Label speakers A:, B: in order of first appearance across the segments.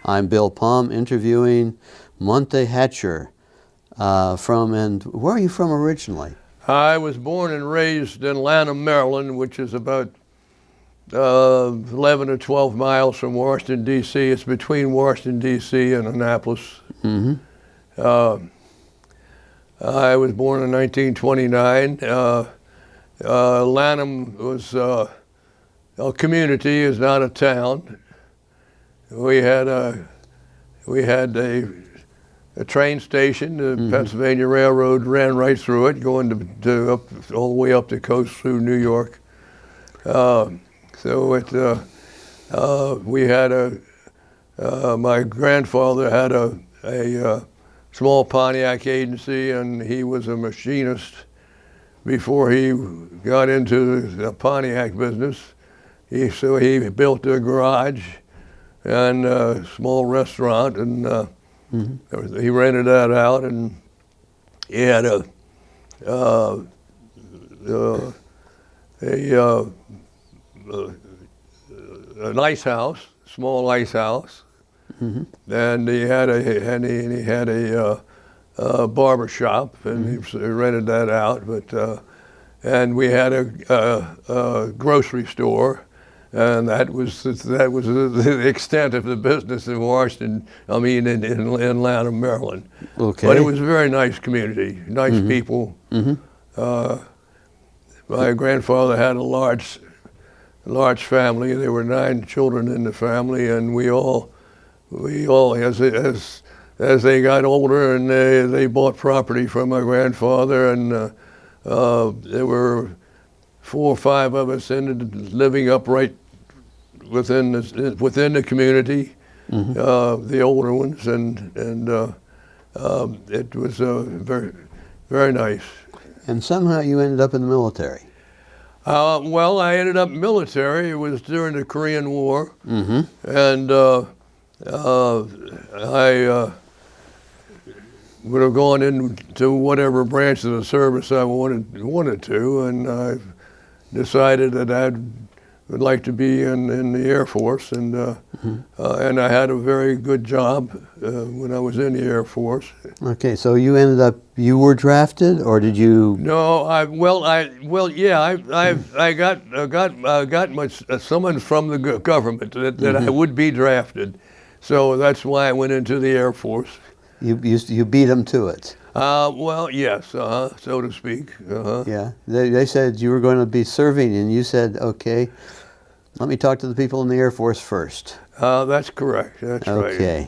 A: I'm Bill Palm interviewing Monte Hatcher and where are you from originally?
B: I was born and raised in Lanham, Maryland, which is about 11 or 12 miles from Washington, D.C. It's between Washington, D.C. and Annapolis.
A: Mm-hmm.
B: I was born in 1929. Lanham was a community, is not a town. We had a train station. The Pennsylvania Railroad ran right through it, going to all the way up the coast through New York. We had my grandfather had a small Pontiac agency, and he was a machinist before he got into the Pontiac business. So he built a garage and a small restaurant, and he rented that out, and he had a an ice house, small ice house, and he had a barber shop, and he rented that out. And we had a grocery store, and that was the extent of the business in Washington. I mean, in Lanham, Maryland.
A: Okay.
B: But it was a very nice community, nice people. My grandfather had a large family. There were 9 children in the family, and we all as they got older and they bought property from my grandfather, and there were 4 or 5 of us living upright within the community, the older ones, and it was very, very nice.
A: And somehow you ended up in the military.
B: Well, I ended up military. It was during the Korean War, and I would have gone into whatever branch of the service I wanted to, and I decided that I would like to be in the Air Force, and I had a very good job when I was in the Air Force. Okay,
A: so you were drafted, or did you?
B: No, I got my summons from the government that I would be drafted, so that's why I went into the Air Force.
A: You beat them to it.
B: Well, yes, so to speak.
A: Yeah, they said you were going to be serving, and you said, okay, let me talk to the people in the Air Force first.
B: That's correct. That's right.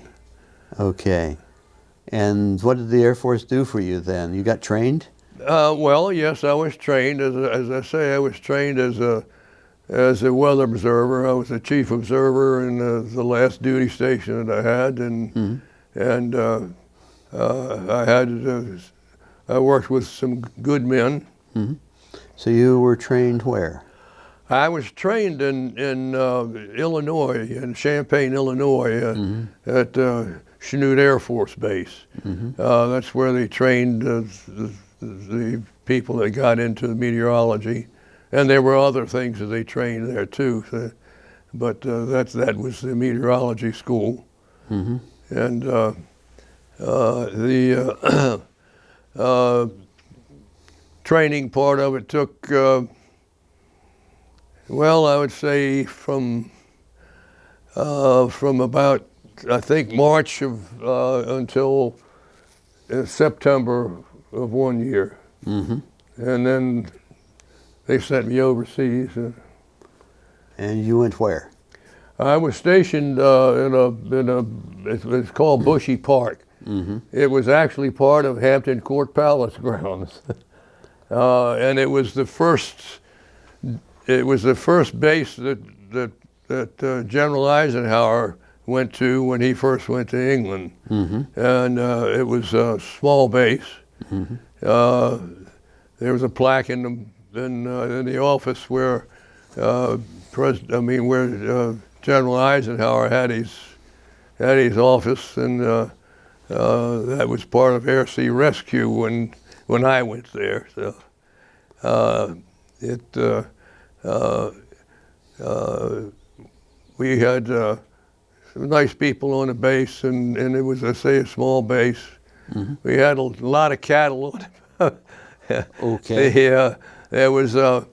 A: Okay. And what did the Air Force do for you then? You got trained?
B: Well, yes, I was trained. As I say, I was trained as a weather observer. I was the chief observer in the last duty station that I had, and I worked with some good men.
A: So you were trained where?
B: I was trained in Illinois, in Champaign, Illinois, at Chanute Air Force Base. That's where they trained the people that got into meteorology, and there were other things that they trained there too. But that was the meteorology school, and the training part of it took. Well, I would say from about, I think, March until September of one year, and then they sent me overseas.
A: And you went where?
B: I was stationed it's called Bushy Park. It was actually part of Hampton Court Palace grounds, and it was the first. It was the first base that General Eisenhower went to when he first went to England, and it was a small base. There was a plaque in the office where General Eisenhower had his office, and that was part of Air Sea Rescue when I went there. So we had some nice people on the base, and it was, I say, a small base. We had a lot of cattle on it.
A: Okay.
B: There was the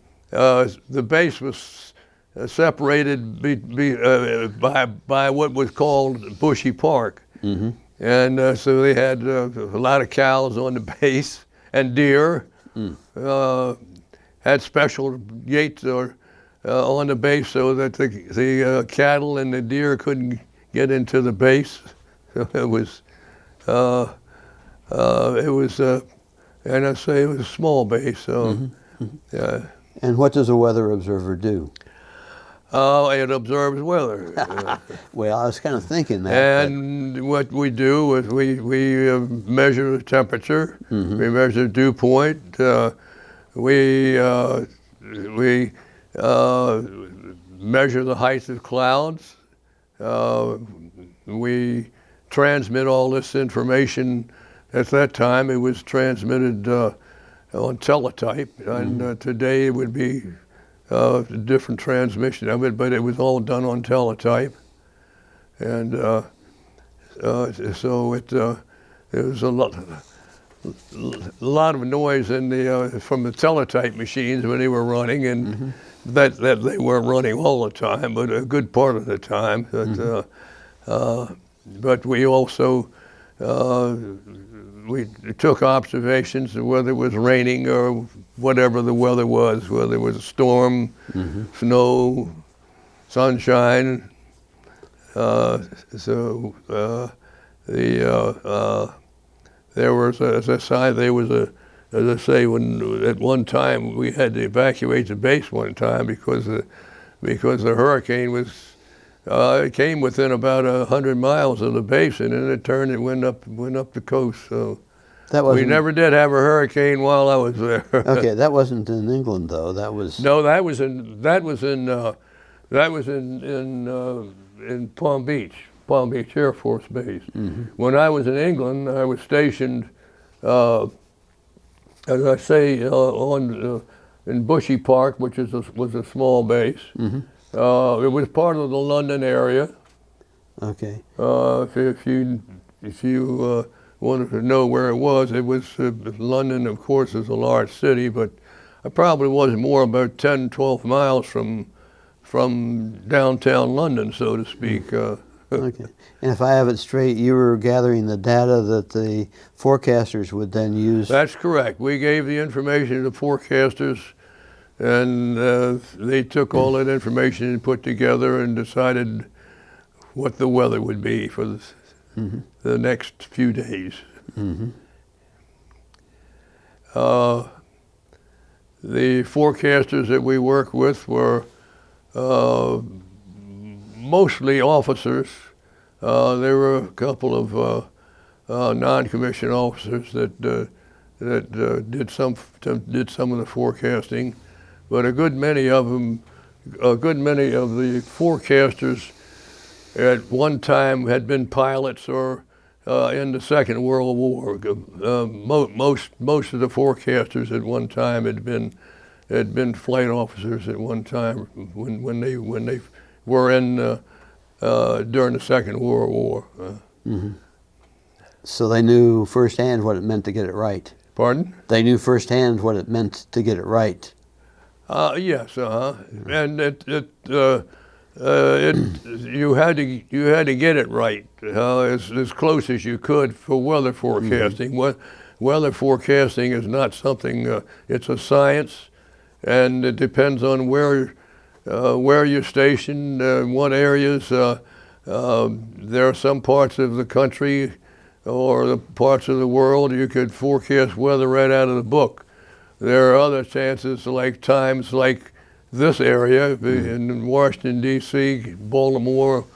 B: base was separated by what was called Bushy Park, and so they had a lot of cows on the base and deer. Had special gates on the base so that the cattle and the deer couldn't get into the base. So it was, and I say it was a small base. So,
A: And what does a weather observer do?
B: It observes weather.
A: Well, I was kind of thinking that.
B: And what we do is we measure the temperature, we measure dew point, we measure the height of clouds. We transmit all this information. At that time, it was transmitted on teletype, and today it would be a different transmission of it, but it was all done on teletype. And so there was a lot of noise in from the teletype machines when they were running, and that they weren't running all the time, but a good part of the time. But we also we took observations of whether it was raining or whatever the weather was, whether it was a storm, snow, sunshine. There was, as I say, when at one time we had to evacuate the base one time because the hurricane was, it came within about 100 miles of the base, and then it turned and went up the coast. So we never did have a hurricane while I was there.
A: Okay, that wasn't in England though. That was
B: that was in Palm Beach Air Force Base. When I was in England, I was stationed, as I say, in Bushy Park, which was a small base. It was part of the London area.
A: Okay.
B: If you wanted to know where it was London, of course, is a large city, but I probably was more about 10, 12 miles from downtown London, so to speak.
A: Okay. And if I have it straight, you were gathering the data that the forecasters would then use?
B: That's correct. We gave the information to the forecasters, and they took all that information and put together and decided what the weather would be for the next few days. The forecasters that we worked with were mostly officers. There were a couple of non-commissioned officers that did some of the forecasting, but a good many of the forecasters at one time had been pilots or in the Second World War. Most of the forecasters at one time had been flight officers at one time when they were in during the Second World War.
A: So they knew firsthand what it meant to get it right.
B: Pardon?
A: They knew firsthand what it meant to get it right.
B: Yes, and you had to get it right as close as you could for weather forecasting. Weather forecasting is not something. It's a science, and it depends on where you're stationed, what areas. There are some parts of the country or the parts of the world you could forecast weather right out of the book. There are other chances, like times like this area in Washington, D.C., Baltimore.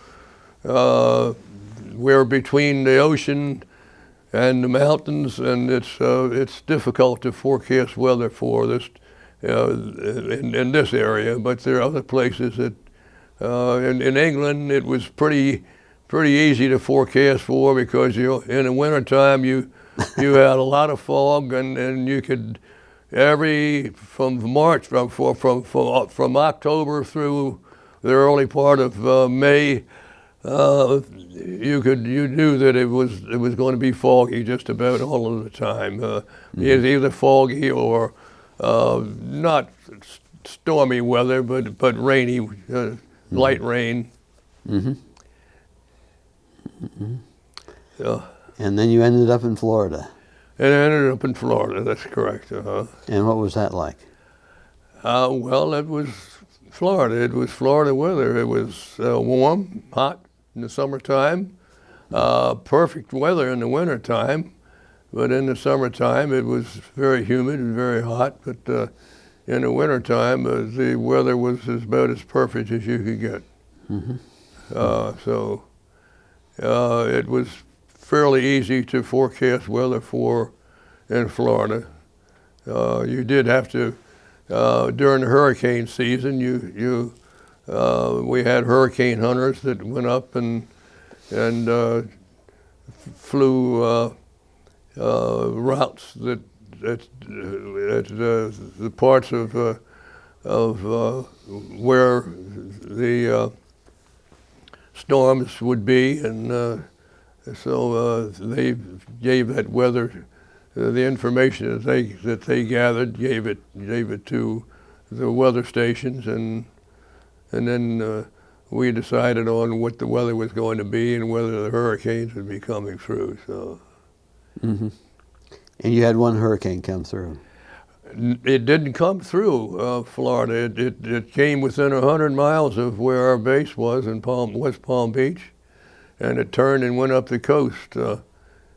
B: We're between the ocean and the mountains, and it's difficult to forecast weather for this in this area. But there are other places that in England it was pretty easy to forecast for, because in the wintertime you had a lot of fog, and you could from October through the early part of May, You knew that it was going to be foggy just about all of the time. It's either foggy or not stormy weather, but rainy, light rain.
A: Mm-hmm. And then you ended up in Florida.
B: And I ended up in Florida. That's correct.
A: And what was that like?
B: Well, it was Florida. It was Florida weather. It was warm, hot in the summertime. Perfect weather in the wintertime. But in the summertime, it was very humid and very hot. But in the wintertime, the weather was about as perfect as you could get.
A: Mm-hmm.
B: So it was fairly easy to forecast weather for in Florida. You did have to, during the hurricane season, we had hurricane hunters that went up and flew routes that the parts of where the storms would be, and so they gave that weather, the information that they gathered, gave it to the weather stations, and then we decided on what the weather was going to be and whether the hurricanes would be coming through. So.
A: Mm-hmm. And you had one hurricane come through.
B: It didn't come through Florida. It came within 100 miles of where our base was in West Palm Beach, and it turned and went up the coast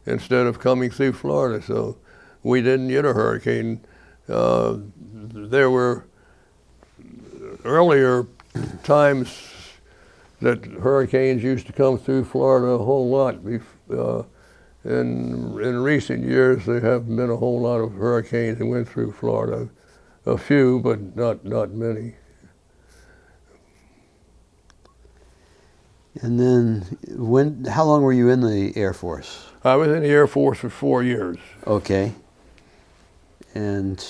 B: instead of coming through Florida. So we didn't get a hurricane. There were earlier times that hurricanes used to come through Florida a whole lot. In recent years, there haven't been a whole lot of hurricanes that went through Florida. A few, but not many.
A: And then, how long were you in the Air Force?
B: I was in the Air Force for 4 years.
A: Okay. And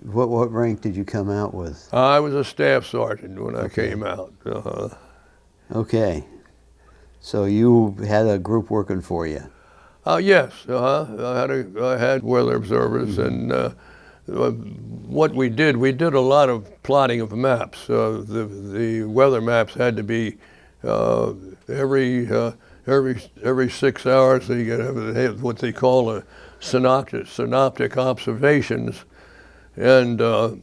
A: what rank did you come out with?
B: I was a staff sergeant when I came out.
A: Okay. So you had a group working for you?
B: Yes. I had weather observers, and what we did a lot of plotting of maps. The weather maps had to be every 6 hours. They have what they call a synoptic observations, and so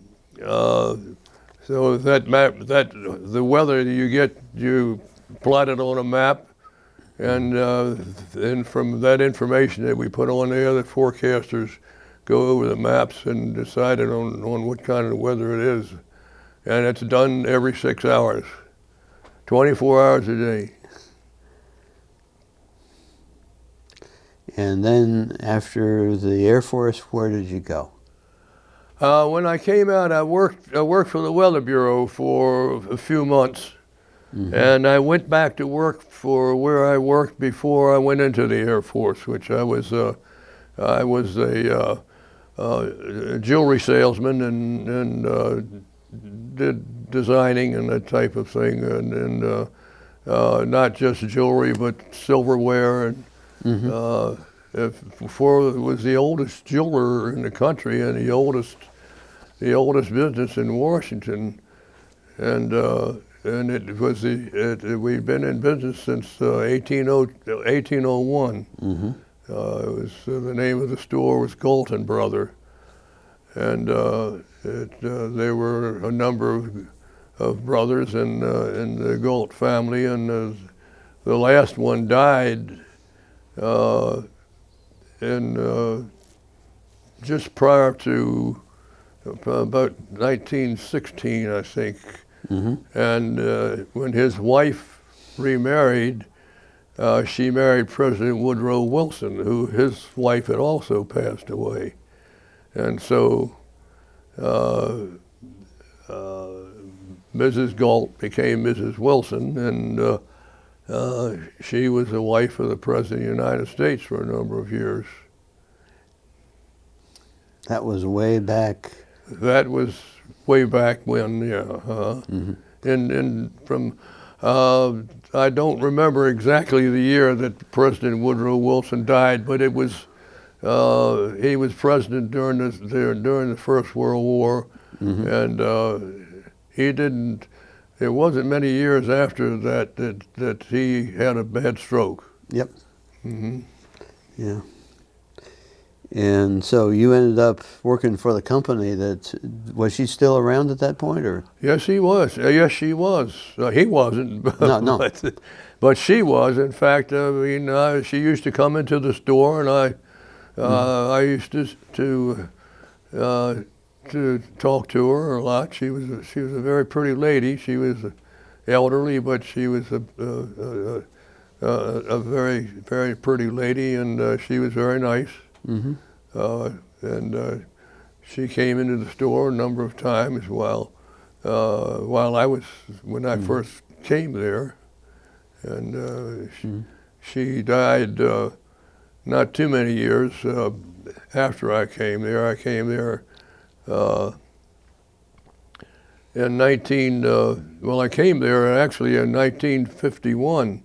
B: that map, the weather you plot it on a map. And from that information that we put on there, the forecasters go over the maps and decide on what kind of weather it is. And it's done every 6 hours, 24 hours a day.
A: And then after the Air Force, where did you go?
B: When I came out, I worked for the Weather Bureau for a few months. Mm-hmm. And I went back to work for where I worked before I went into the Air Force, which I was a jewelry salesman and did designing and that type of thing, and not just jewelry but silverware. And before it was the oldest jeweler in the country and the oldest business in Washington, and it was we've been in business since 1801. Mm-hmm. It was the name of the store was Galton Brother, and there were a number of brothers in the Galt family, and the last one died in just prior to about 1916, I think. Mm-hmm. And when his wife remarried, she married President Woodrow Wilson, who his wife had also passed away. And so Mrs. Galt became Mrs. Wilson, and she was the wife of the President of the United States for a number of years.
A: That was way back.
B: That was way back when, yeah. Mm-hmm. And from I don't remember exactly the year that President Woodrow Wilson died, but it was he was president during the First World War, and he didn't. It wasn't many years after that he had a bad stroke.
A: Yep. Yeah. And so you ended up working for the company that, was she still around at that point, or?
B: Yes, he was. Yes, she was. He wasn't.
A: No.
B: But she was. In fact, I mean, she used to come into the store, and I used to talk to her a lot. She was a very pretty lady. She was elderly, but she was a very, very pretty lady, and she was very nice. And she came into the store a number of times while when I first came there, and she died not too many years after I came there. I came there I came there actually in 1951,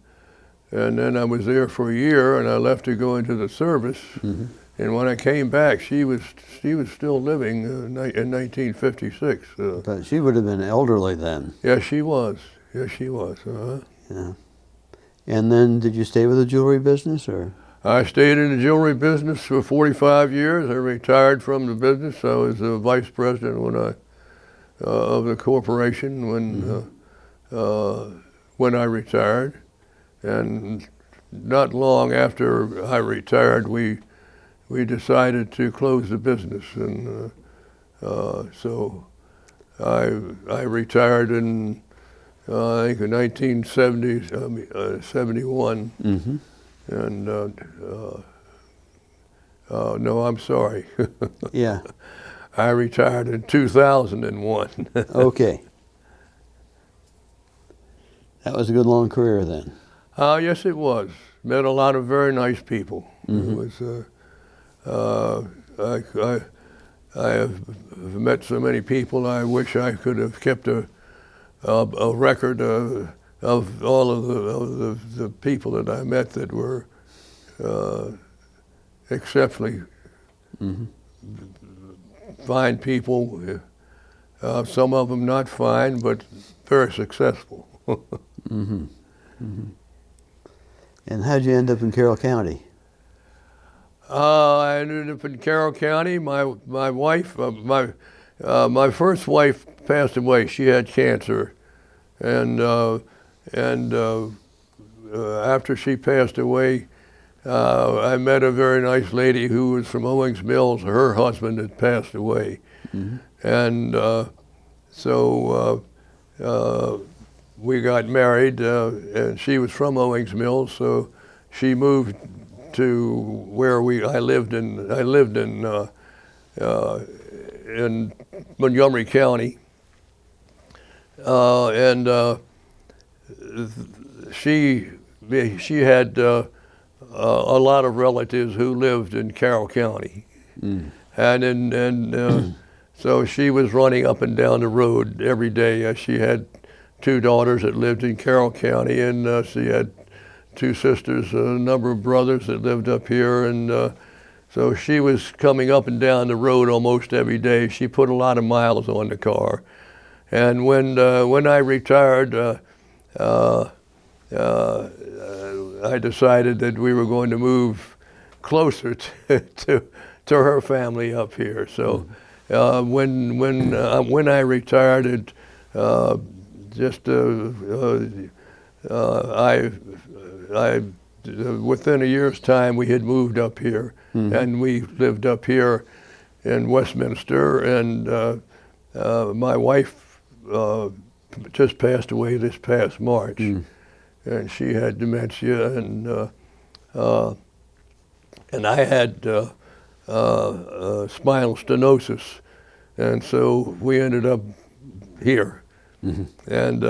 B: and then I was there for a year, and I left to go into the service. And when I came back, she was still living in 1956.
A: But she would have been elderly then.
B: Yes, she was. Yes, she was.
A: Yeah. And then, did you stay with the jewelry business, or?
B: I stayed in the jewelry business for 45 years. I retired from the business. I was the vice president of the corporation when I retired, and not long after I retired, we decided to close the business, and so I retired in I think in 1971, and no, I'm sorry.
A: Yeah.
B: I retired in 2001.
A: Okay. That was a good long career then.
B: Yes, it was. Met a lot of very nice people. It was. I have met so many people. I wish I could have kept a record of all of the people that I met that were exceptionally fine people. Some of them not fine, but very successful.
A: And how'd you end up in Carroll County?
B: I ended up in Carroll County. My wife, my first wife passed away. She had cancer, and after she passed away, I met a very nice lady who was from Owings Mills. Her husband had passed away, and so we got married. And she was from Owings Mills, so she moved to where I lived in Montgomery County, and she had a lot of relatives who lived in Carroll County, and so she was running up and down the road every day. She had two daughters that lived in Carroll County, and she had two sisters, a number of brothers that lived up here, and so she was coming up and down the road almost every day. She put a lot of miles on the car, and when I retired, I decided that we were going to move closer to her family up here. So when I retired, within a year's time, we had moved up here, and we lived up here in Westminster, and my wife just passed away this past March, and she had dementia, and I had spinal stenosis, and so we ended up here, and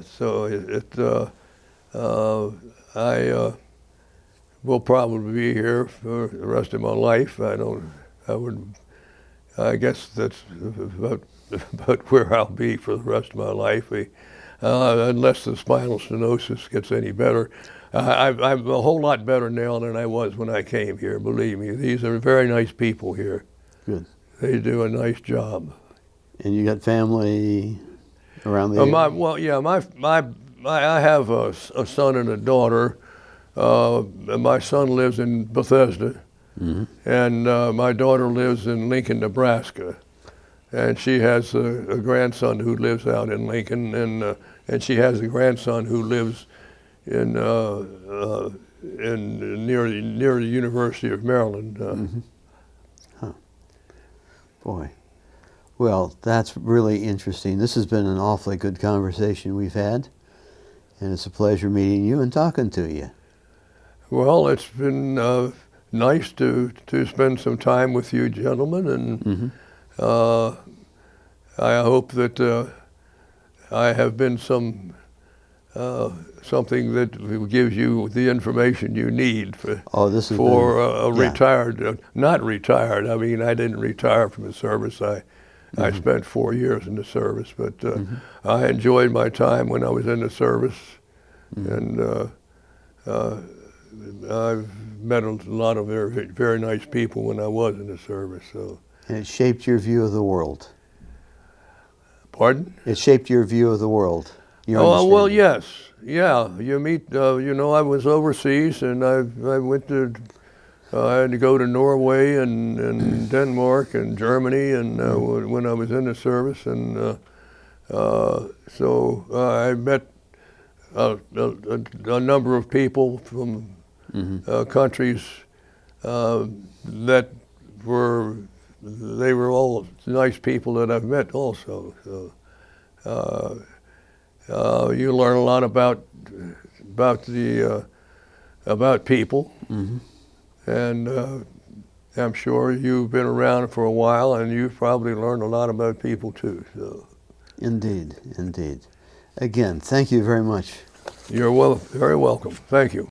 B: so I will probably be here for the rest of my life. I guess that's about where I'll be for the rest of my life. unless the spinal stenosis gets any better. I'm a whole lot better now than I was when I came here, believe me. These are very nice people here.
A: Good.
B: They do a nice job.
A: And you got family around the area?
B: I have a son and a daughter. My son lives in Bethesda, and my daughter lives in Lincoln, Nebraska. And she has a grandson who lives out in Lincoln, and she has a grandson who lives in near the University of Maryland.
A: Boy. Well, that's really interesting. This has been an awfully good conversation we've had, and it's a pleasure meeting you and talking to you.
B: Well, it's been nice to spend some time with you gentlemen, and I hope that I have been something that gives you the information you need for retired, not retired. I mean, I didn't retire from the service. I spent 4 years in the service, but I enjoyed my time when I was in the service, and I've met a lot of very, very nice people when I was in the service. So.
A: And it shaped your view of the world.
B: Pardon?
A: It shaped your view of the world.
B: Oh, well, yes. Yeah, you meet, I was overseas, and I went to, I had to go to Norway and Denmark and Germany and when I was in the service. And so I met a number of people from countries that they were all nice people that I've met also. So you learn a lot about people, and I'm sure you've been around for a while, and you've probably learned a lot about people too. So.
A: Indeed, indeed. Again, thank you very much.
B: You're very welcome. Thank you.